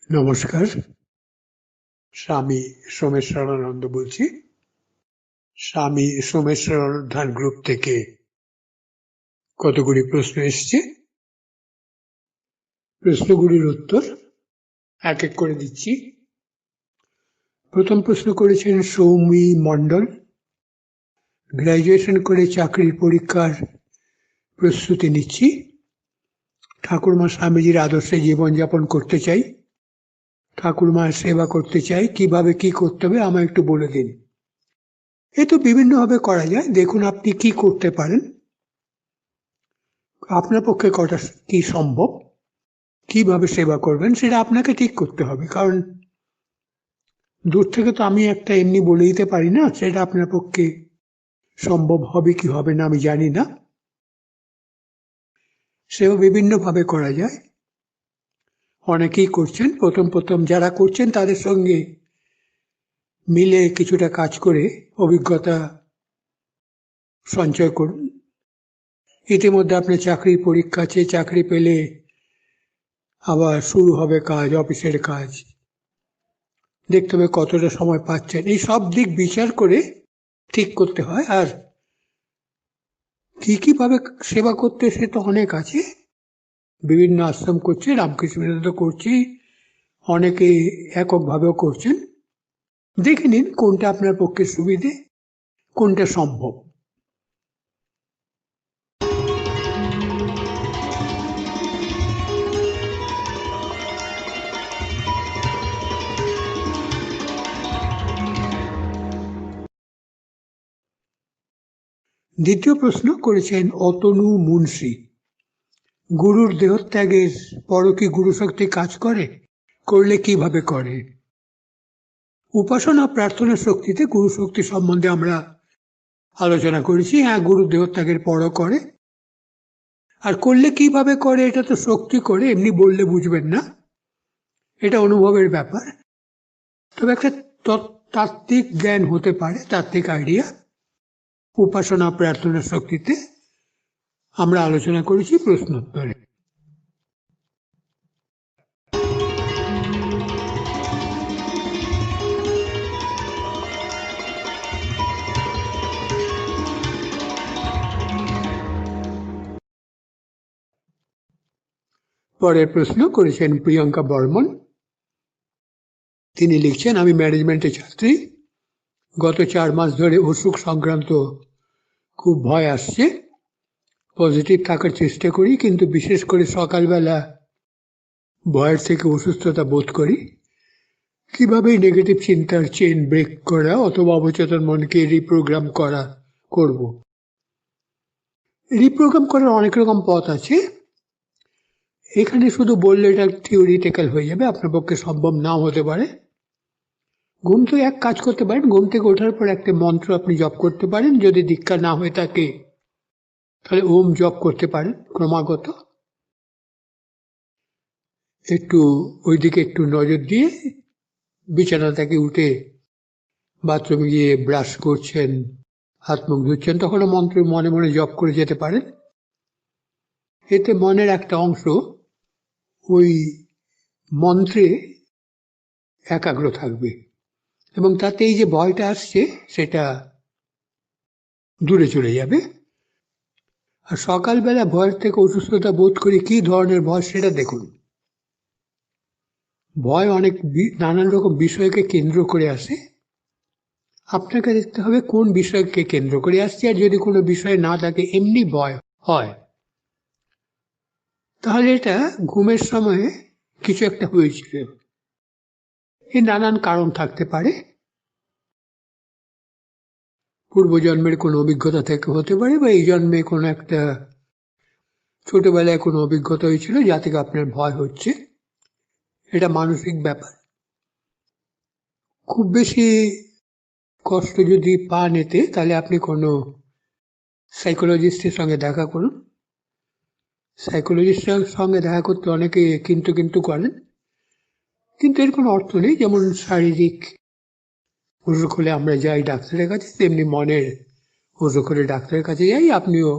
নমস্কার, স্বামী সোমেশ্বরানন্দ বলছি। স্বামী সোমেশ্বর ধ্যান গ্রুপ থেকে কতগুলি প্রশ্ন এসছে। প্রশ্নগুলির উত্তর এক এক করে দিচ্ছি। প্রথম প্রশ্ন করেছেন সৌমি মণ্ডল। গ্র্যাজুয়েশন করে চাকরির পরীক্ষার প্রস্তুতি নিচ্ছি। ঠাকুরমা স্বামীজির আদর্শে জীবনযাপন করতে চাই, ঠাকুরমার সেবা করতে চাই, কিভাবে কি করতে হবে আমায় একটু বলে দিন। এ তো বিভিন্নভাবে করা যায়, দেখুন আপনি কি করতে পারেন, আপনার পক্ষে কটা কি সম্ভব, কিভাবে সেবা করবেন সেটা আপনাকে ঠিক করতে হবে। কারণ দূর থেকে তো আমি একটা এমনি বলে দিতে পারি না, সেটা আপনার পক্ষে সম্ভব হবে কি হবে না আমি জানি না। সেও বিভিন্নভাবে করা যায়, অনেকেই করছেন। প্রথম যারা করছেন তাদের সঙ্গে মিলে কিছুটা কাজ করে অভিজ্ঞতা সঞ্চয় করুন। ইতিমধ্যে আপনার চাকরির পরীক্ষা আছে, চাকরি পেলে আবার শুরু হবে কাজ, অফিসের কাজ, দেখতে হবে কতটা সময় পাচ্ছেন। এই সব দিক বিচার করে ঠিক করতে হয়। আর কিভাবে সেবা করতে সে তো অনেক আছে, বিভিন্ন আশ্রম করছে, রামকৃষ্ণ মিশন করছি, অনেকে এককভাবেও করছেন। দেখে নিন কোনটা আপনার পক্ষে সুবিধে, কোনটা সম্ভব। দ্বিতীয় প্রশ্ন করেছেন অতনু মুন্সি। গুরুর দেহত্যাগের পরও কি গুরু শক্তি কাজ করে? করলে কিভাবে করে? উপাসনা প্রার্থনার শক্তিতে গুরু শক্তি সম্বন্ধে আমরা আলোচনা করেছি। হ্যাঁ, গুরু দেহত্যাগের পরও করে। আর করলে কিভাবে করে, এটা তো শক্তি করে, এমনি বললে বুঝবেন না, এটা অনুভবের ব্যাপার। তবে একটা তাত্ত্বিক জ্ঞান হতে পারে, তাত্ত্বিক আইডিয়া উপাসনা প্রার্থনার শক্তিতে আমরা আলোচনা করেছি প্রশ্নোত্তরে। পরের প্রশ্ন করেছেন প্রিয়াঙ্কা বর্মন। তিনি লিখছেন, আমি ম্যানেজমেন্টের ছাত্রী। গত 4 মাস ধরে অসুখ সংক্রান্ত খুব ভয় আসছে। পজিটিভ থাকার চেষ্টা করি, কিন্তু বিশেষ করে সকালবেলা ভয়ের থেকে অসুস্থতা বোধ করি। কিভাবে নেগেটিভ চিন্তার চেন ব্রেক করা অথবা অবচেতন মনকে রিপ্রোগ্রাম করব। রিপ্রোগ্রাম করার অনেক রকম পথ আছে। এখানে শুধু বললে এটা থিওরিটিক্যাল হয়ে যাবে, আপনার পক্ষে সম্ভব নাও হতে পারে। ঘুম থেকে এক কাজ করতে পারেন, ঘুম থেকে ওঠার পর একটা মন্ত্র আপনি জপ করতে পারেন। যদি দীক্ষা না হয়ে থাকে তাহলে ওম জপ করতে পারেন ক্রমাগত। একটু ওইদিকে একটু নজর দিয়ে বিছানা থেকে উঠে বাথরুমে গিয়ে ব্রাশ করছেন, হাত মুখ ধুচ্ছেন, তখনও মন্ত্র মনে মনে জপ করে যেতে পারেন। এতে মনের একটা অংশ ওই মন্ত্রে একাগ্র থাকবে এবং তাতে এই যে ভয়টা আসছে সেটা দূরে চলে যাবে। আর সকালবেলা ভয়ের থেকে অসুস্থতা বোধ করি, কি ধরনের ভয় সেটা দেখুন। ভয় অনেক নানান রকম বিষয়কে কেন্দ্র করে আসে। আপনাকে দেখতে হবে কোন বিষয়কে কেন্দ্র করে আসছে। আর যদি কোনো বিষয় না থাকে, এমনি ভয় হয়, তাহলে এটা ঘুমের সময়ে কিছু একটা হয়েছিল। এর নানান কারণ থাকতে পারে। পূর্বজন্মের কোনো অভিজ্ঞতা থেকে হতে পারে, বা এই জন্মে কোনো একটা ছোটবেলায় কোনো অভিজ্ঞতা হয়েছিল যা থেকে আপনার ভয় হচ্ছে। এটা মানসিক ব্যাপার। খুব বেশি কষ্ট যদি পান এতে, তাহলে আপনি কোনো সাইকোলজিস্টের সঙ্গে দেখা করুন। সাইকোলজিস্টের সঙ্গে দেখা করতে অনেকে কিন্তু করেন, কিন্তু এর কোনো অর্থ নেই। যেমন শারীরিক অসুখ হলে আমরা যাই ডাক্তারের কাছে, তেমনি মনের অসুখ হলে ডাক্তারের কাছে যাই। আপনিও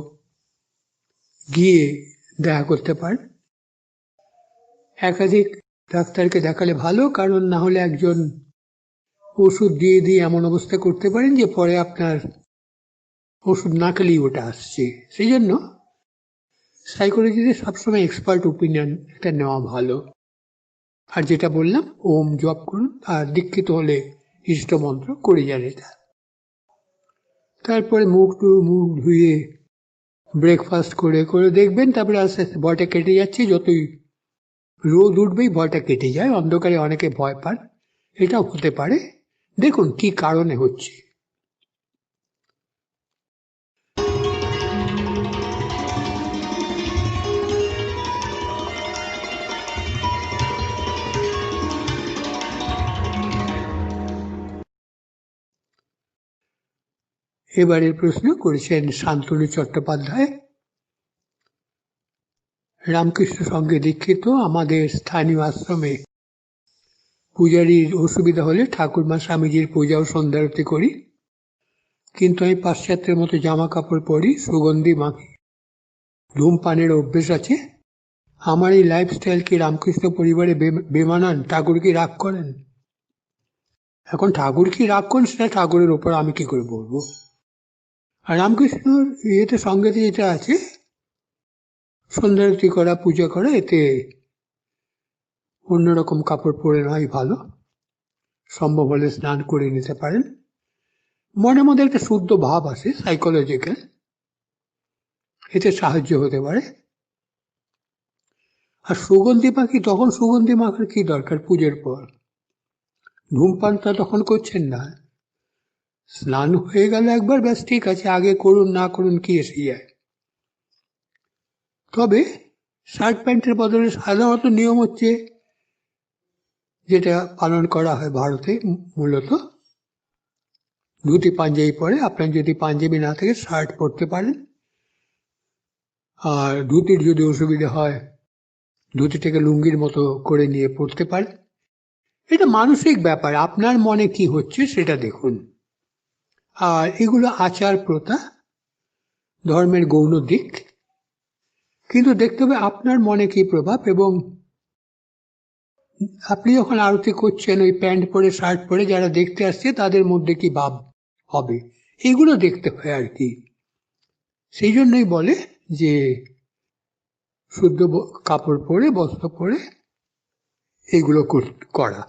গিয়ে দেখা করতে পারেন। একাধিক ডাক্তারকে দেখালে ভালো, কারণ না হলে একজন ওষুধ দিয়ে দিয়ে এমন অবস্থা করতে পারেন যে পরে আপনার ওষুধ না খেলেই ওটা আসছে। সেই জন্য সাইকোলজিতে সবসময় এক্সপার্ট ওপিনিয়ন এটা নেওয়া ভালো। আর যেটা বললাম, ওম জপ করুন, আর দীক্ষিত হলে ইষ্টমন্ত্র করে যান এটা। তারপরে মুখ ধুয়ে ব্রেকফাস্ট করে করে দেখবেন, তারপরে আস্তে আস্তে ভয়টা কেটে যাচ্ছে। যতই রোদ উঠবেই ভয়টা কেটে যায়। অন্ধকারে অনেকে ভয় পান, এটাও হতে পারে। দেখুন কি কারণে হচ্ছে। এবারের প্রশ্ন করেছেন শান্তনু চট্টোপাধ্যায়। রামকৃষ্ণ সঙ্গে দীক্ষিত। আমাদের স্থানীয় আশ্রমে পূজারীর অসুবিধা হলে ঠাকুরমা স্বামীজির পূজা ও সন্ধ্যারতি করি, কিন্তু আমি পাশ্চাত্যের মতো জামা কাপড় পরি, সুগন্ধি মাখি, ধূমপানের অভ্যেস আছে। আমার এই লাইফস্টাইল কি রামকৃষ্ণ পরিবারে বেমানান? ঠাকুর কি রাগ করেন? এখন ঠাকুর কি রাগ করেন সেটা ঠাকুরের ওপর আমি কি করে বলবো। আর রামকৃষ্ণর ইয়েতে সঙ্গেতে যেটা আছে, সন্ধ্যারতি করা, পূজা করা, এতে অন্যরকম কাপড় পরে নেওয়াই ভালো। সম্ভব হলে স্নান করে নিতে পারেন। মনের মধ্যে একটা শুদ্ধ ভাব আসে, সাইকোলজিক্যাল, এতে সাহায্য হতে পারে। আর সুগন্ধি মাখি, তখন সুগন্ধি মাখার কি দরকার? পুজোর পর ধূমপানটা তখন করছেন না। স্নান হয়ে গেল একবার, ব্যাস ঠিক আছে, আগে করুন না করুন কি এসে যায়। তবে শার্ট প্যান্টের বদলে সাধারণত নিয়ম হচ্ছে, যেটা পালন করা হয় ভারতে মূলত, ধুতি পাঞ্জাবি পরে। আপনার যদি পাঞ্জাবি না থাকে শার্ট পরতে পারেন। আর ধুতির যদি অসুবিধা হয়, ধুতিটাকে লুঙ্গির মতো করে নিয়ে পড়তে পারেন। এটা মানসিক ব্যাপার, আপনার মনে কি হচ্ছে সেটা দেখুন। আর এগুলো আচার প্রথা, ধর্মের গৌণ দিক, কিন্তু দেখতে হবে আপনার মনে কি প্রভাব। এবং আপনি যখন আরতি করছেন ওই প্যান্ট পরে শার্ট পরে, যারা দেখতে আসছে তাদের মধ্যে কি ভাব হবে, এগুলো দেখতে হয় আর কি। সেই জন্যই বলে যে শুদ্ধ কাপড় পরে, বস্ত্র পরে এগুলো করা।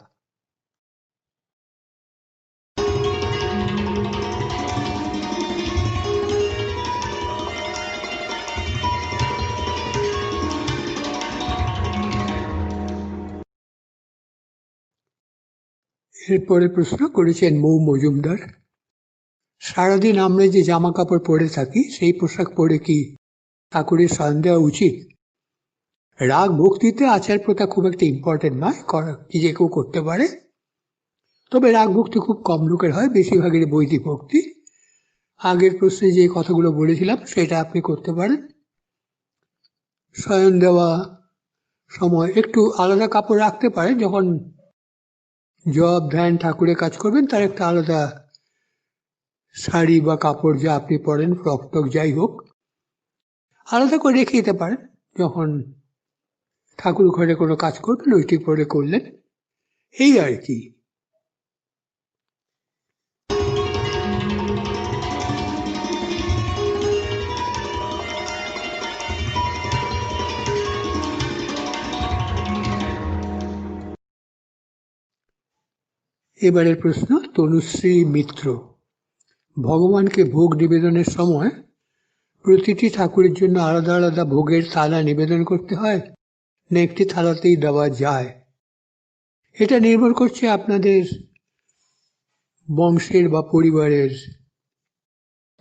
এরপরে প্রশ্ন করেছেন মৌ মজুমদার। সারাদিন আমরা যে জামা কাপড় পরে থাকি, সেই পোশাক পরে কি ঠাকুরের শয়ন দেওয়া উচিত? রাগ ভক্তিতে আচার প্রথা খুব একটা ইম্পর্টেন্ট নয়, কি যে কেউ করতে পারে। তবে রাগ ভক্তি খুব কম লোকের হয়, বেশিরভাগের বৈদিক ভক্তি। আগের প্রশ্নে যে কথাগুলো বলেছিলাম সেটা আপনি করতে পারেন। শয়ন দেওয়া সময় একটু আলাদা কাপড় রাখতে পারেন। যখন জপ ধ্যান ঠাকুরের কাজ করবেন, তার একটা আলাদা শাড়ি বা কাপড় যা আপনি পরেন, ফ্রক টক যাই হোক, আলাদা করে রেখে দিতে পারেন। যখন ঠাকুর ঘরে কোনো কাজ করবেন ওইটি পরে করলেন, এই আর কি। এবারের প্রশ্ন তনুশ্রী মিত্র। ভগবানকে ভোগ নিবেদনের সময় প্রতিটি ঠাকুরের জন্য আলাদা আলাদা ভোগের থালা নিবেদন করতে হয়, না একটি থালাতেই দেওয়া যায়? এটা নির্ভর করছে আপনাদের বংশের বা পরিবারের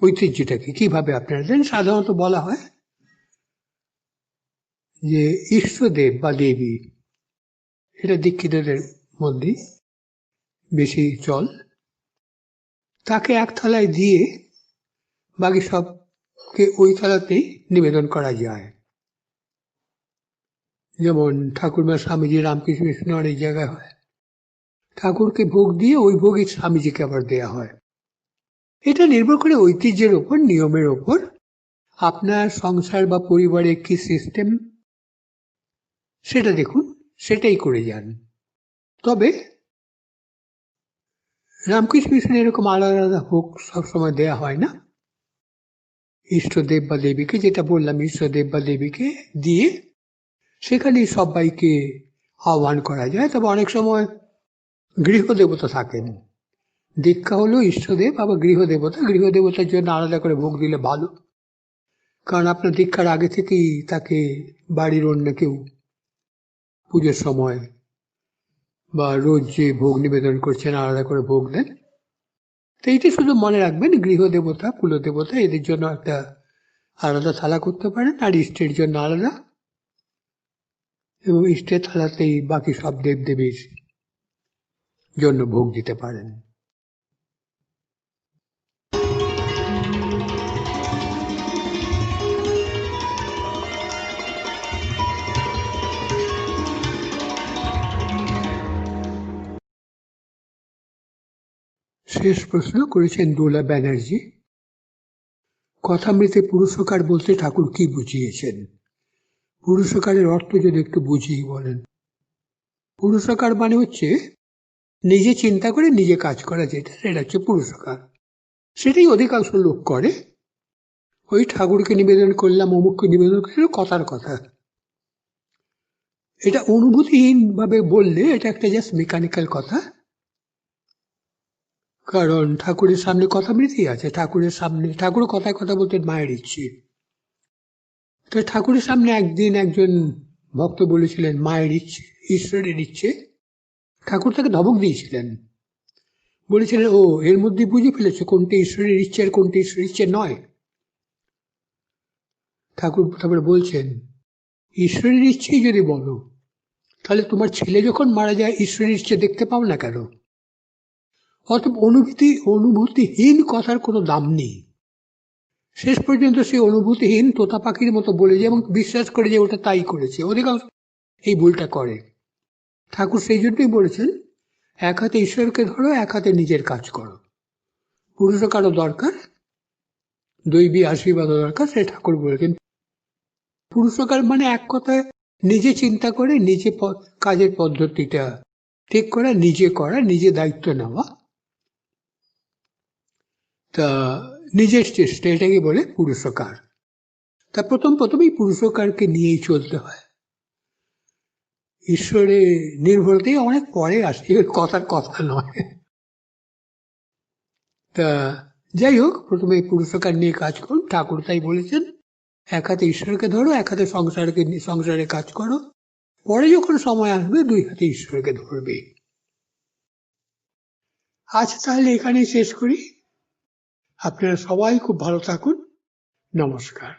ঐতিহ্যটাকে কিভাবে আপনারা দেন। সাধারণত বলা হয় যে ইষ্টদেব বা দেবী এটা দীক্ষিতদের মধ্যেই বেশি চল। তাকে এক থালায় দিয়ে বাকি সবকে ওই থালাতেই নিবেদন করা যায়। যেমন ঠাকুরমা স্বামীজি রামকৃষ্ণ মিশনে অনেক জায়গায় হয়, ঠাকুরকে ভোগ দিয়ে ওই ভোগই স্বামীজিকে আবার দেয়া হয়। এটা নির্ভর করে ঐতিহ্যের ওপর, নিয়মের ওপর। আপনার সংসার বা পরিবারের কি সিস্টেম সেটা দেখুন, সেটাই করে যান। তবে রামকৃষ্ণ মিশনে এরকম আলাদা আলাদা ভোগ সবসময় দেয়া হয় না। ইষ্টদেব বা দেবীকে, যেটা বললাম, ইষ্টদেব বা দেবীকে দিয়ে সেখানে সবাইকে আহ্বান করা যায়। তবে অনেক সময় গৃহদেবতা থাকেন, দীক্ষা হলো ইষ্টদেব আবার গৃহদেবতা, গৃহদেবতার জন্য আলাদা করে ভোগ দিলে ভালো, কারণ আপনার দীক্ষার আগে থেকেই তাকে বাড়ির অন্য কেউ পুজোর সময় বা রোজ যে ভোগ নিবেদন করছেন আলাদা করে ভোগ দেন। তো এইটি শুধু মনে রাখবেন, গৃহদেবতা কুলদেবতা এদের জন্য একটা আলাদা থালা করতে পারেন, আর ইষ্টের জন্য আলাদা, এবং ইষ্টের থালাতেই বাকি সব দেবদেবীর জন্য ভোগ দিতে পারেন। শেষ প্রশ্ন করেছেন দোলা ব্যানার্জি। কথামৃতে পুরুষকার বলতে ঠাকুর কি বুঝিয়েছেন? পুরুষকারের অর্থ যদি একটু বুঝিয়ে বলেন। পুরুষকার মানে হচ্ছে নিজে চিন্তা করে নিজে কাজ করা, যেটা সেটা হচ্ছে পুরুষকার। সেটাই অধিকাংশ লোক করে। ওই ঠাকুরকে নিবেদন করলাম, অমুককে নিবেদন করলাম, কথার কথা। এটা অনুভূতিহীন ভাবে বললে এটা একটা জাস্ট মেকানিক্যাল কথা। কারণ ঠাকুরের সামনে কথামৃতি আছে, ঠাকুরের সামনে ঠাকুর কথায় কথা বলতেন মায়ের ইচ্ছে। তো ঠাকুরের সামনে একদিন একজন ভক্ত বলেছিলেন মায়ের ইচ্ছে, ঈশ্বরের ইচ্ছে। ঠাকুর তাকে ধমক দিয়েছিলেন, বলেছিলেন ও এর মধ্যে বুঝে ফেলেছে কোনটি ঈশ্বরের ইচ্ছে আর কোনটি ঈশ্বরের ইচ্ছে নয়। ঠাকুর তারপরে বলছেন ঈশ্বরের ইচ্ছেই যদি বলো, তাহলে তোমার ছেলে যখন মারা যায় ঈশ্বরের ইচ্ছে দেখতে পাও না কেন? অতএব অনুভূতিহীন কথার কোনো দাম নেই। শেষ পর্যন্ত সে অনুভূতিহীন তোতা পাখির মতো বলে যায় এবং বিশ্বাস করে যে ওটা তাই করেছে। অধিকাংশ এই ভুলটা করে। ঠাকুর সেই জন্যই বলেছেন এক হাতে ঈশ্বরকে ধরো, এক হাতে নিজের কাজ করো। পুরুষকারও দরকার, দৈবী আশীর্বাদও দরকার, সে ঠাকুর বলেছেন। পুরুষকার মানে এক কথায় নিজে চিন্তা করে নিজে কাজের পদ্ধতিটা ঠিক করা, নিজে করা, নিজে দায়িত্ব নেওয়া, তা নিজের চেষ্টা, এটাকে বলে পুরুষকার। তা প্রথমেই পুরুষকারকে নিয়েই চলতে হয়। ঈশ্বরে নির্ভরতাই অনেক পরে আসে, কথার কথা নয়। তা যাই হোক, প্রথমে পুরুষকার নিয়ে কাজ করুন। ঠাকুর তাই বলেছেন এক হাতে ঈশ্বরকে ধরো, এক হাতে সংসারে কাজ করো। পরে যখন সময় আসবে দুই হাতে ঈশ্বরকে ধরবে। আজ তাহলে এখানেই শেষ করি। আপনারা সবাই খুব ভালো থাকুন। নমস্কার।